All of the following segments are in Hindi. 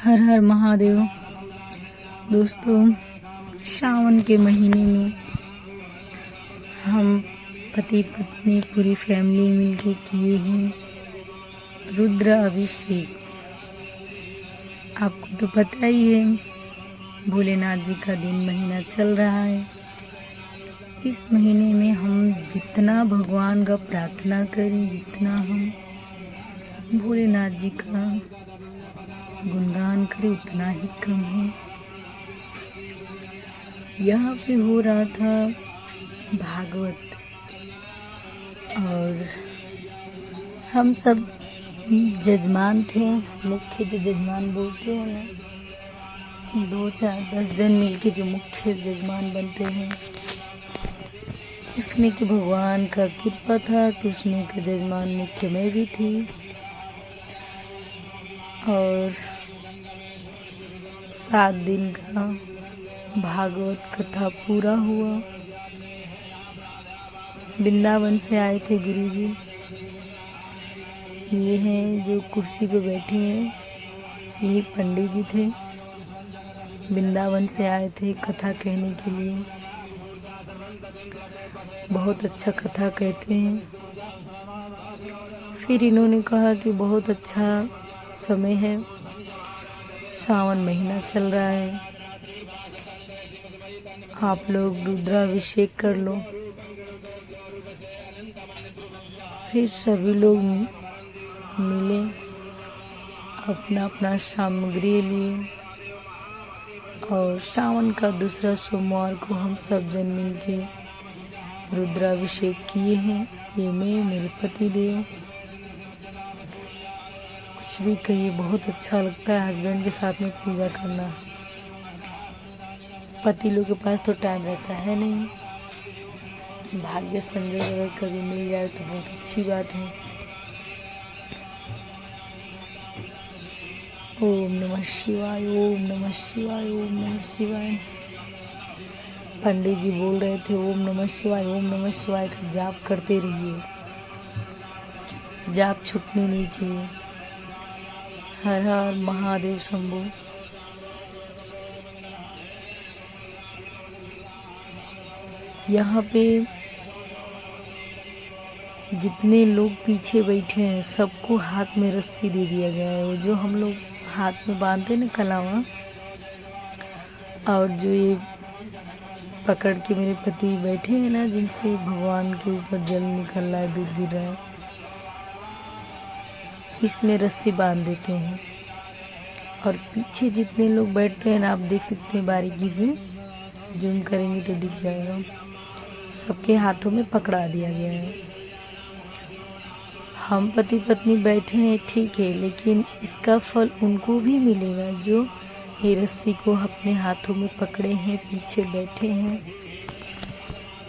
हर हर महादेव। दोस्तों, सावन के महीने में हम पति पत्नी पूरी फैमिली मिलके किए हैं रुद्र अभिषेक। आपको तो पता ही है, भोलेनाथ जी का दिन महीना चल रहा है। इस महीने में हम जितना भगवान का प्रार्थना करें, जितना हम भोलेनाथ जी का गुणगान करें, उतना ही कम है। यहाँ पे हो रहा था भागवत, और हम सब जजमान थे। मुख्य जो जजमान बोलते हैं ना, 2-4-10 जन मिलके जो मुख्य जजमान बनते हैं, उसमें कि भगवान का कृपा था कि उसमें का जजमान मुख्य मैं भी थी। और 7 दिन का भागवत कथा पूरा हुआ। वृंदावन से आए थे गुरुजी। ये हैं जो कुर्सी पे बैठे हैं, यही पंडित जी थे। वृंदावन से आए थे कथा कहने के लिए। बहुत अच्छा कथा कहते हैं। फिर इन्होंने कहा कि बहुत अच्छा समय है, सावन महीना चल रहा है, आप लोग रुद्राभिषेक कर लो। फिर सभी लोग मिले, अपना अपना सामग्री लिए, और सावन का दूसरा सोमवार को हम सब जन मिलके रुद्राभिषेक किए हैं। ये मैं, मेरे पति देव। कुछ भी कहिए, बहुत अच्छा लगता है हस्बैंड के साथ में पूजा करना। पति लोग के पास तो टाइम रहता है नहीं। भाग्य संजोग अगर कभी मिल जाए तो बहुत अच्छी बात है। ओम नमः शिवाय, ओम नमः शिवाय, ओम नमः शिवाय। पंडित जी बोल रहे थे ओम नमः शिवाय, ओम नमः शिवाय का जाप करते रहिए, जाप छूटनी नहीं चाहिए। हर हर महादेव शंभो। यहाँ पे जितने लोग पीछे बैठे हैं, सबको हाथ में रस्सी दे दिया गया है। वो जो हम लोग हाथ में बांधते ना कलावा, और जो ये पकड़ के मेरे पति बैठे हैं ना, जिनसे भगवान के ऊपर जल निकल रहा है, दूध गिर रहा है, इसमें रस्सी बांध देते हैं। और पीछे जितने लोग बैठते हैं ना, आप देख सकते हैं, बारीकी से जूम करेंगे तो दिख जाएगा, सबके हाथों में पकड़ा दिया गया है। हम पति पत्नी बैठे हैं, ठीक है, लेकिन इसका फल उनको भी मिलेगा जो ये रस्सी को अपने हाथों में पकड़े हैं, पीछे बैठे हैं।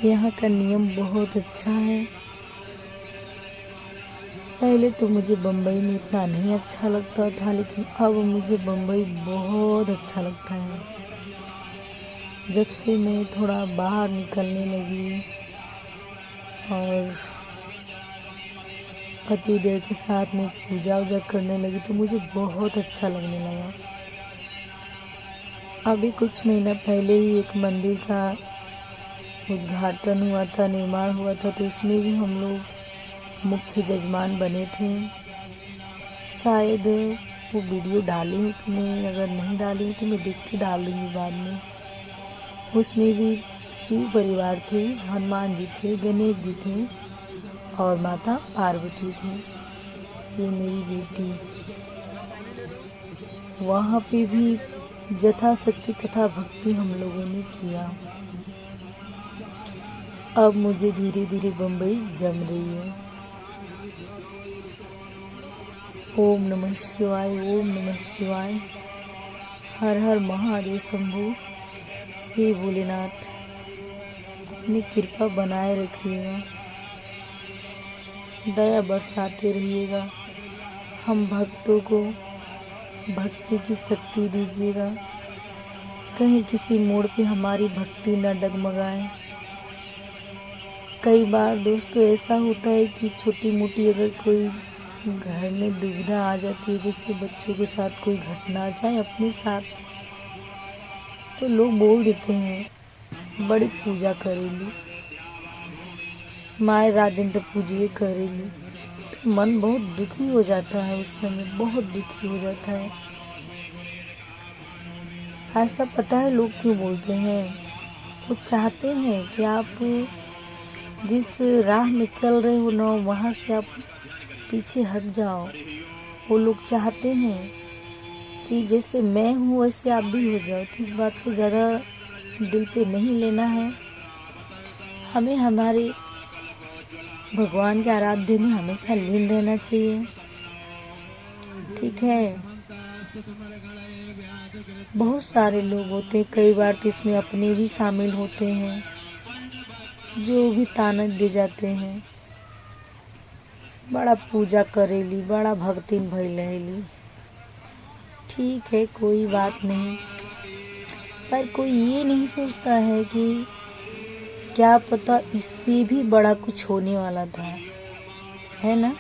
यहाँ का नियम बहुत अच्छा है। पहले तो मुझे बम्बई में इतना नहीं अच्छा लगता था, लेकिन अब मुझे बम्बई बहुत अच्छा लगता है। जब से मैं थोड़ा बाहर निकलने लगी और पति देव के साथ में पूजा वूजा करने लगी, तो मुझे बहुत अच्छा लगने लगा। अभी कुछ महीना पहले ही एक मंदिर का उद्घाटन हुआ था, निर्माण हुआ था, तो उसमें भी हम लोग मुख्य जजमान बने थे। शायद वो वीडियो डाली हूँ कि नहीं, अगर नहीं डाली हूँ तो मैं देख के डाल दूँगी बाद में। उसमें भी शिव परिवार थे, हनुमान जी थे, गणेश जी थे, और माता पार्वती थी, ये मेरी बेटी। वहाँ पे भी यथाशक्ति तथा भक्ति हम लोगों ने किया। अब मुझे धीरे धीरे बम्बई जम रही है। ओम नमः शिवाय, ओम नमः शिवाय। हर हर महादेव शंभो। हे भोलेनाथ, अपनी कृपा बनाए रखिएगा, दया बरसाते रहिएगा, हम भक्तों को भक्ति की शक्ति दीजिएगा। कहीं किसी मोड़ पे हमारी भक्ति न डगमगाए। कई बार दोस्तों ऐसा होता है कि छोटी मोटी अगर कोई घर में दुविधा आ जाती है, जैसे बच्चों के साथ कोई घटना चाहे अपने साथ, तो लोग बोल देते हैं बड़ी पूजा करेली, माए रात दिन तो पूजिए करेली। तो मन बहुत दुखी हो जाता है, उस समय बहुत दुखी हो जाता है। ऐसा पता है लोग क्यों बोलते हैं? वो चाहते हैं कि आप जिस राह में चल रहे हो ना, वहाँ से आप पीछे हट जाओ। वो लोग चाहते हैं कि जैसे मैं हूँ वैसे आप भी हो जाओ। तो इस बात को ज़्यादा दिल पे नहीं लेना है। हमें हमारे भगवान के आराध्य में हमेशा लीन रहना चाहिए, ठीक है। बहुत सारे लोग होते हैं, कई बार तो इसमें अपने भी शामिल होते हैं, जो भी ताना दे जाते हैं, बड़ा पूजा करेली, बड़ा भक्तिन भइल रहेली। ठीक है, कोई बात नहीं, पर कोई ये नहीं सोचता है कि क्या पता इससे भी बड़ा कुछ होने वाला था, है ना।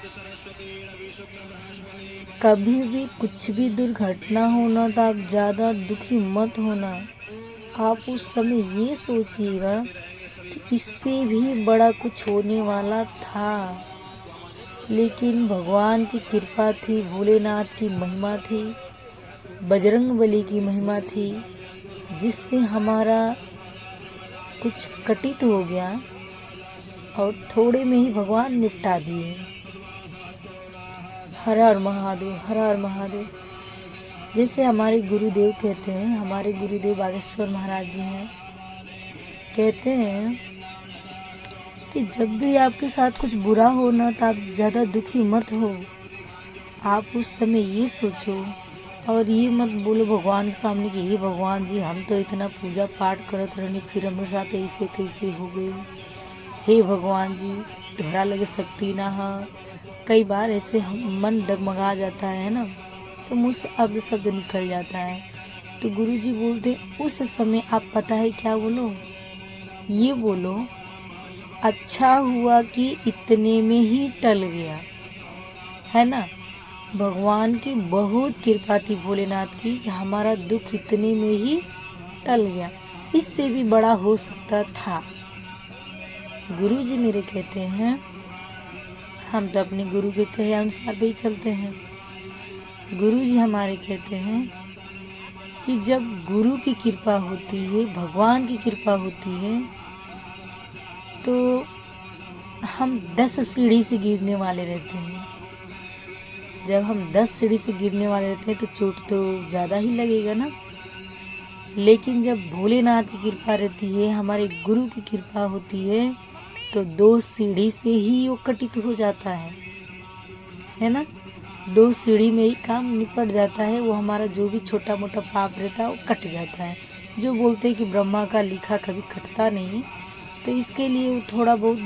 कभी भी कुछ भी दुर्घटना होना तो आप ज़्यादा दुखी मत होना। आप उस समय ये सोचिएगा कि इससे भी बड़ा कुछ होने वाला था, लेकिन भगवान की कृपा थी, भोलेनाथ की महिमा थी, बजरंगबली की महिमा थी, जिससे हमारा कुछ कटित हो गया और थोड़े में ही भगवान निपटा दिए। हर हर महादेव, हर हर महादेव। जैसे हमारे गुरुदेव कहते हैं, हमारे गुरुदेव बागेश्वर महाराज जी हैं, कहते हैं कि जब भी आपके साथ कुछ बुरा हो ना, तो आप ज़्यादा दुखी मत हो। आप उस समय ये सोचो और ये मत बोलो भगवान के सामने कि हे भगवान जी, हम तो इतना पूजा पाठ करत रहनी, फिर हमारे साथ ऐसे कैसे हो गई। हे भगवान जी, तोहरा लगे शक्ति ना हा। कई बार ऐसे मन डगमगा जाता है ना, तो मुँह से अब शब्द निकल जाता है। तो गुरुजी बोलते उस समय आप पता है क्या बोलो? ये बोलो, अच्छा हुआ कि इतने में ही टल गया, है ना। भगवान की बहुत कृपा थी, भोलेनाथ की, कि हमारा दुख इतने में ही टल गया, इससे भी बड़ा हो सकता था। गुरुजी मेरे कहते हैं, हम तो अपने गुरु के कहे अनुसार भी चलते हैं। गुरुजी हमारे कहते हैं कि जब गुरु की कृपा होती है, भगवान की कृपा होती है, तो हम 10 सीढ़ी से गिरने वाले रहते हैं। जब हम 10 सीढ़ी से गिरने वाले रहते हैं तो चोट तो ज़्यादा ही लगेगा ना। लेकिन जब भोलेनाथ की कृपा रहती है, हमारे गुरु की कृपा होती है, तो 2 सीढ़ी से ही वो कटित हो जाता है ना। 2 सीढ़ी में ही काम निपट जाता है। वो हमारा जो भी छोटा मोटा पाप रहता है वो कट जाता है। जो बोलते हैं कि ब्रह्मा का लिखा कभी कटता नहीं, तो इसके लिए वो थोड़ा बहुत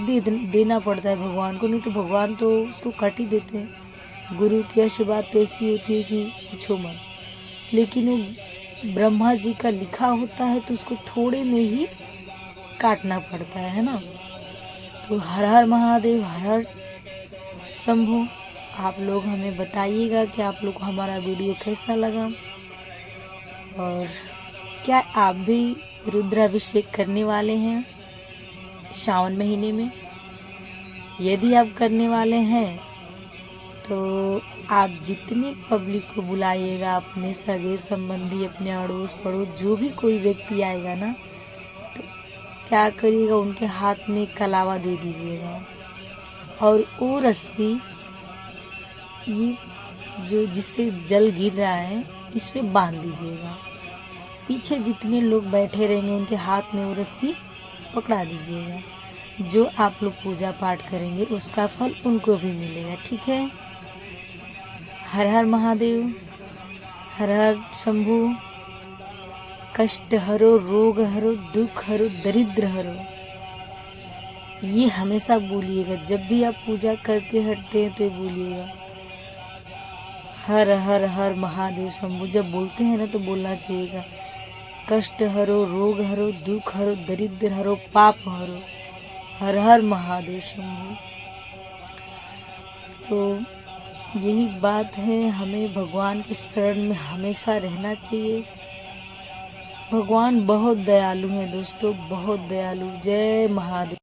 देना पड़ता है भगवान को, नहीं तो भगवान तो उसको काट ही देते हैं। गुरु की आशीर्वाद तो ऐसी होती है कि पूछो मत। लेकिन वो ब्रह्मा जी का लिखा होता है, तो उसको थोड़े में ही काटना पड़ता है ना। तो हर हर महादेव, हर हर शंभू। आप लोग हमें बताइएगा कि आप लोग को हमारा वीडियो कैसा लगा, और क्या आप भी रुद्राभिषेक करने वाले हैं सावन महीने में? यदि आप करने वाले हैं तो आप जितने पब्लिक को बुलाइएगा, अपने सगे संबंधी, अपने अड़ोस पड़ोस, जो भी कोई व्यक्ति आएगा ना, तो क्या करिएगा, उनके हाथ में कलावा दे दीजिएगा, और वो रस्सी ये जो जिससे जल गिर रहा है, इस पे बांध दीजिएगा। पीछे जितने लोग बैठे रहेंगे उनके हाथ में वो रस्सी पकड़ा दीजिएगा। जो आप लोग पूजा पाठ करेंगे उसका फल उनको भी मिलेगा, ठीक है। हर हर महादेव, हर हर शंभू। कष्ट हरो, रोग हरो, दुख हरो, दरिद्र हरो, ये हमेशा बोलिएगा। जब भी आप पूजा करके हटते हैं तो ये बोलिएगा, हर हर हर महादेव शंभू। जब बोलते हैं ना तो बोलना चाहिएगा, कष्ट हरो, रोग हरो, दुख हरो, दरिद्र हरो, पाप हरो, हर हर महादेव शंभू। तो यही बात है, हमें भगवान के शरण में हमेशा रहना चाहिए। भगवान बहुत दयालु हैं दोस्तों, बहुत दयालु। जय महादेव।